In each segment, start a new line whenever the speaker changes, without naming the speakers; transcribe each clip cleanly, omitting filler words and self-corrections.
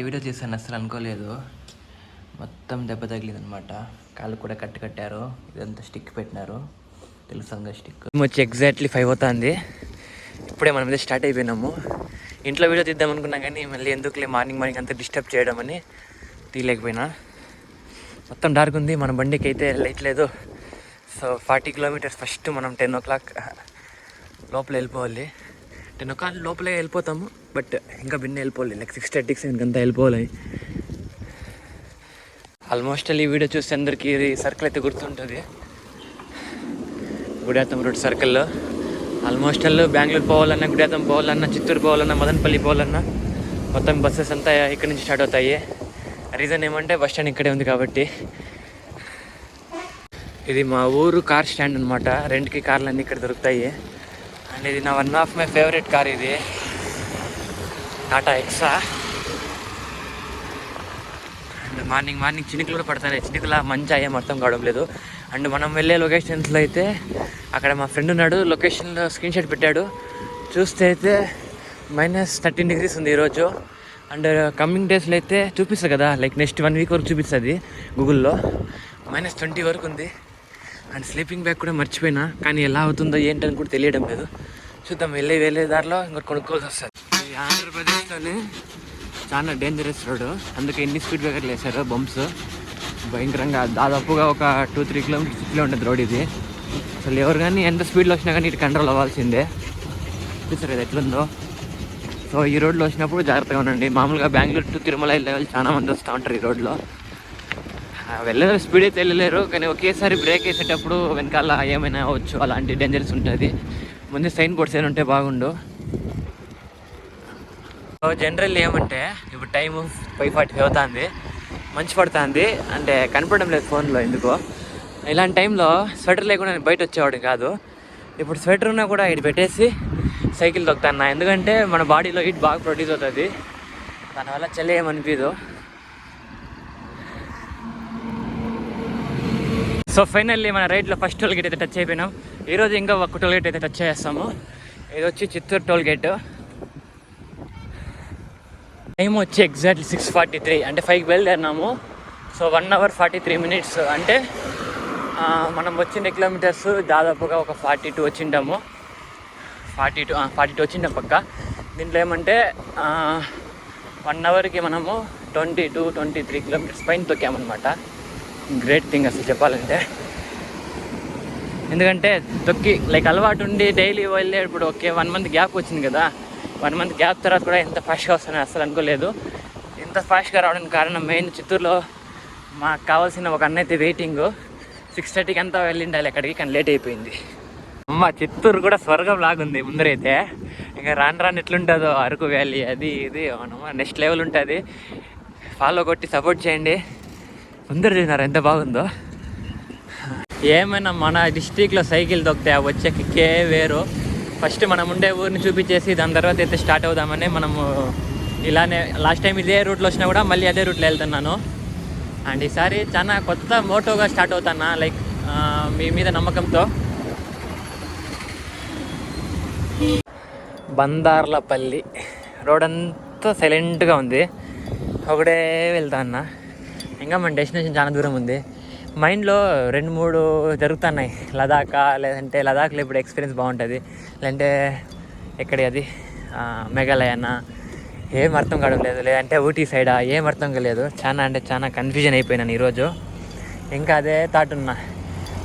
Video చేశాను, అసలు అనుకోలేదు. మొత్తం దెబ్బ తగిలిందనమాట. కాళ్ళు కూడా కట్టారు. ఇదంతా స్టిక్ పెట్టినారు, తెలుసంగా స్టిక్. వచ్చి ఎగ్జాక్ట్లీ 5 అవుతుంది. ఇప్పుడే మనం మీద స్టార్ట్ అయిపోయినాము. ఇంట్లో వీడియో తీద్దాం అనుకున్నాం కానీ మళ్ళీ ఎందుకులే మార్నింగ్ అంతా డిస్టర్బ్ చేయడం అని తీయలేకపోయినా. మొత్తం డార్క్ ఉంది. మన బండికి అయితే లైట్ లేదు. సో 40 కిలోమీటర్స్ ఫస్ట్ మనం 10 o'clock లోపల వెళ్ళిపోవాలి. 10 o'clock లోపలే వెళ్ళిపోతాము, బట్ ఇంకా భిన్న వెళ్ళిపోవాలి. లైక్ 6:30 ఇంకంతా వెళ్ళిపోవాలి. ఆల్మోస్ట్ ఈ వీడియో చూస్తే అందరికీ సర్కిల్ అయితే గుర్తుంటుంది. గుడియాతం రోడ్ సర్కిల్లో ఆల్మోస్ట్ బెంగళూరు పోవాలన్నా, గుడియాతం పోవాలన్నా, చిత్తూరు పోవాలన్నా, మదనపల్లి పోవాలన్నా మొత్తం బస్సెస్ అంతా ఇక్కడి నుంచి స్టార్ట్ అవుతాయి. రీజన్ ఏమంటే బస్ స్టాండ్ ఇక్కడే ఉంది కాబట్టి. ఇది మా ఊరు కార్ స్టాండ్ అనమాట. రెంట్కి కార్లు అన్నీ ఇక్కడ దొరుకుతాయి. అండ్ ఇది నా one of my favourite car. ఇది టాటా ఎక్సా. అండ్ మార్నింగ్ చినుకులు కూడా పడతాయి. చినుకుల మంచి అయ్యే అర్థం కావడం లేదు. అండ్ మనం వెళ్ళే లొకేషన్స్లో అయితే అక్కడ మా ఫ్రెండ్ ఉన్నాడు, లొకేషన్లో స్క్రీన్ షాట్ పెట్టాడు. చూస్తే అయితే -13 degrees ఉంది ఈరోజు. అండ్ కమింగ్ డేస్లో అయితే చూపిస్తుంది కదా, లైక్ నెక్స్ట్ 1 week వరకు చూపిస్తుంది గూగుల్లో. -20 వరకు ఉంది. అండ్ స్లీపింగ్ బ్యాగ్ కూడా మర్చిపోయినా, కానీ ఎలా అవుతుందో ఏంటని కూడా తెలియడం లేదు. చూద్దాం. వెళ్ళే దారిలో ఇంకా కొనుక్కోవాల్సి వస్తుంది. ఈ ఆంధ్రప్రదేశ్లోనే చాలా డేంజరస్ రోడ్, అందుకే ఎన్ని స్పీడ్ బ్రేకర్లు వేశారు. బంప్స్ భయంకరంగా, దాదాపుగా ఒక 2-3 kilometers స్పీడ్లో ఉంటుంది రోడ్ ఇది. అసలు ఎవరు కానీ ఎంత స్పీడ్లో వచ్చినా కానీ ఇటు కంట్రోల్ అవ్వాల్సిందే. చూస్తారు కదా ఎట్లుందో. సో ఈ రోడ్లో వచ్చినప్పుడు జాగ్రత్తగా ఉండండి. మామూలుగా బెంగళూరు టు తిరుమల లెవెల్ చాలా మంది వస్తూ ఉంటారు ఈ రోడ్లో. వెళ్ళలేరు, స్పీడ్ అయితే వెళ్ళలేరు, కానీ ఒకేసారి బ్రేక్ వేసేటప్పుడు వెనకాల ఏమైనా అవ్వచ్చు, అలాంటి డేంజర్స్ ఉంటుంది. ముందే సైన్ బోర్డ్స్ ఏమైనా ఉంటే బాగుండు. జనరల్ ఏమంటే ఇప్పుడు టైం 5:45 అవుతుంది, మంచి పడుతుంది, అంటే కనపడడం లేదు ఫోన్లో ఎందుకో. ఇలాంటి టైంలో స్వెటర్ లేకుండా నేను బయట వచ్చేవాడు కాదు. ఇప్పుడు స్వెటర్ ఉన్నా కూడా ఇటు పెట్టేసి సైకిల్ తొక్కుతాను. ఎందుకంటే మన బాడీలో హీట్ బాగా ప్రొడ్యూస్ అవుతుంది, దానివల్ల చలి ఏమనిపించదు. సో ఫైనల్లీ మన రైట్లో ఫస్ట్ టోల్ గేట్ అయితే టచ్ అయిపోయినాం. ఈరోజు ఇంకా ఒక టోల్ గేట్ అయితే టచ్ చేస్తాము. ఇది వచ్చి చిత్తూరు టోల్ గేట్. టైం వచ్చి ఎగ్జాక్ట్లీ 6:43, అంటే 5కి బయలుదేరినాము. సో 1 hour 43 minutes, అంటే మనం వచ్చిన కిలోమీటర్స్ దాదాపుగా ఒక 42 వచ్చింటాము. 42 వచ్చింటాం పక్క. దీంట్లో ఏమంటే 1 hourకి మనము 22-23 kilometers పైన తొక్కామన్నమాట. గ్రేట్ థింగ్ అసలు చెప్పాలంటే. ఎందుకంటే తొక్కి లైక్ అలవాటు ఉండి డైలీ వెళ్ళే, ఇప్పుడు ఓకే 1 month గ్యాప్ వచ్చింది కదా, 1 month గ్యాప్ తర్వాత కూడా ఎంత ఫాస్ట్గా వస్తుందని అసలు అనుకోలేదు. ఇంత ఫాస్ట్గా రావడానికి కారణం మెయిన్ చిత్తూరులో మాకు కావాల్సిన ఒక అన్న అయితే వెయిటింగ్. 6:30కి అంతా వెళ్ళిండాలి అక్కడికి, కానీ లేట్ అయిపోయింది. అమ్మ చిత్తూరు కూడా స్వర్గం లాగుంది ముందరైతే. ఇంకా రాను ఎట్లుంటుందో అరకు వ్యాలీ అది ఇది నెక్స్ట్ లెవెల్ ఉంటుంది. ఫాలో కొట్టి సపోర్ట్ చేయండి. ముందర చూసినారు ఎంత బాగుందో. ఏమైనా మన డిస్ట్రిక్ట్లో సైకిల్ తొక్కితే వచ్చే కిక్కే వేరు. ఫస్ట్ మనం ఉండే ఊరిని చూపించేసి దాని తర్వాత అయితే స్టార్ట్ అవుదామని మనము ఇలానే లాస్ట్ టైం ఇదే రూట్లో వచ్చినా కూడా మళ్ళీ అదే రూట్లో వెళ్తున్నాను. అండ్ ఈసారి చాలా కొత్త మోటోగా స్టార్ట్ అవుతానా, లైక్ మీ మీద నమ్మకంతో. బందార్లపల్లి రోడ్ అంతా సైలెంట్గా ఉంది, ఒకటే వెళ్తా అన్న. ఇంకా మన డెస్టినేషన్ చాలా దూరం ఉంది. మైండ్లో 2-3 జరుగుతున్నాయి. లదాఖా, లేదంటే లదాఖ్లో ఇప్పుడు ఎక్స్పీరియన్స్ బాగుంటుంది, లేదంటే ఎక్కడి అది మేఘాలయనా, ఏం అర్థం కావడం లేదు, లేదంటే ఊటీ సైడా, ఏం అర్థం కాలేదు. చాలా కన్ఫ్యూజన్ అయిపోయినాను ఈరోజు. ఇంకా అదే థాట్ ఉన్నా,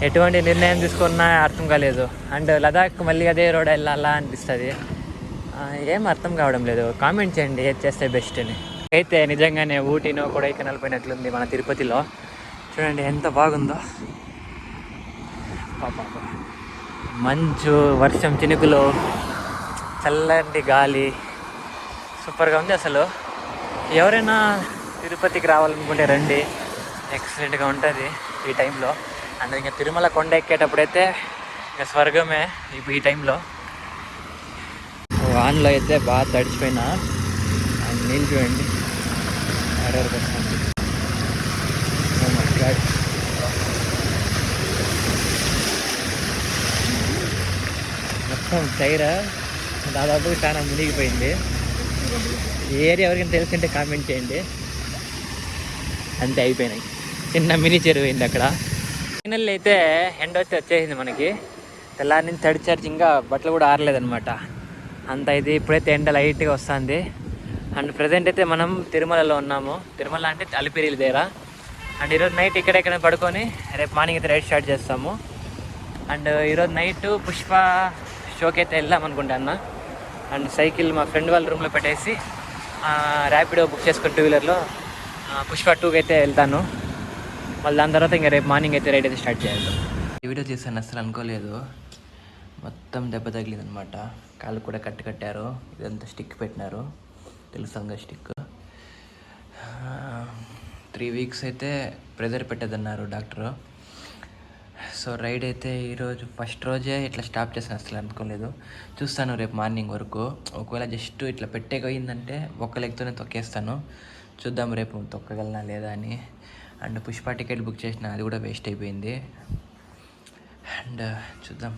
ఎటువంటి నిర్ణయం తీసుకున్నా అర్థం కాలేదు. అండ్ లదాఖ్ మళ్ళీ అదే రోడ్ వెళ్ళాలా అనిపిస్తుంది. ఏం అర్థం కావడం లేదు. కామెంట్ చేయండి ఏది చేస్తే బెస్ట్ అని. అయితే నిజంగానే ఊటీనో కొడైకెనాల్ పోయినట్లుంది మన తిరుపతిలో. చూడండి ఎంత బాగుందో. మంచు, వర్షం, చినుకులు, చల్లటి గాలి, సూపర్గా ఉంది అసలు. ఎవరైనా తిరుపతికి రావాలనుకుంటే రండి, ఎక్సలెంట్గా ఉంటుంది ఈ టైంలో. అండ్ ఇంకా తిరుమల కొండ ఎక్కేటప్పుడైతే ఇంకా స్వర్గమే ఈ టైంలో. వాన్లో అయితే బాగా తడిచిపోయినా. అండ్ నీళ్ళు చూడండి ఆర్డర్కి వస్తుంది. మొత్తం టైర్ దాదాపు చాలా మునిగిపోయింది. ఈ ఏరియా ఎవరికైనా తెలిసింటే కామెంట్ చేయండి. అంతే, అయిపోయినాయి. చిన్న మినీ చెరువు అయింది అక్కడ. ఫైనల్ అయితే ఎండ వచ్చేసింది మనకి. తెల్లారి నుంచి తడిచార్చి, ఇంకా బట్టలు కూడా ఆరలేదనమాట. అంత ఇది ఇప్పుడైతే ఎండ లైట్గా వస్తుంది. అండ్ ప్రజెంట్ అయితే మనం తిరుమలలో ఉన్నాము. తిరుమల అంటే అలిపిరిల దగ్గర. అండ్ ఈరోజు నైట్ ఇక్కడెక్కడ పడుకొని రేపు మార్నింగ్ అయితే రైడ్ స్టార్ట్ చేస్తాము. అండ్ ఈరోజు నైట్ పుష్ప షోకి అయితే వెళ్దాం అనుకుంటాను. అండ్ సైకిల్ మా ఫ్రెండ్ వాళ్ళ రూమ్లో పెట్టేసి ర్యాపిడో బుక్ చేసుకుని 2-వీలర్లో పుష్ప 2కి అయితే వెళ్తాను. మళ్ళీ దాని తర్వాత ఇంకా రేపు మార్నింగ్ అయితే రైడ్ అయితే స్టార్ట్ చేయాలి. ఈ వీడియో చేశాను, అసలు అనుకోలేదు. మొత్తం దెబ్బ తగిలిందనమాట. కాళ్ళు కూడా కట్టారు. ఇదంతా స్టిక్ పెట్టినారు, తెలుసంగా స్టిక్. 3 వీక్స్ అయితే ప్రెజర్ పెట్టదన్నారు డాక్టరు. సో రైడ్ అయితే ఈరోజు ఫస్ట్ రోజే ఇట్లా స్టాప్ చేసాను, అసలు అనుకోలేదు. చూస్తాను రేపు మార్నింగ్ వరకు. ఒకవేళ జస్ట్ ఇట్లా పెట్టేపోయిందంటే ఒక్క లెగ్తోనే తొక్కేస్తాను. చూద్దాం రేపు తొక్కగలనా లేదా అని. అండ్ పుష్ప టికెట్ బుక్ చేసిన, అది కూడా వేస్ట్ అయిపోయింది. అండ్ చూద్దాం.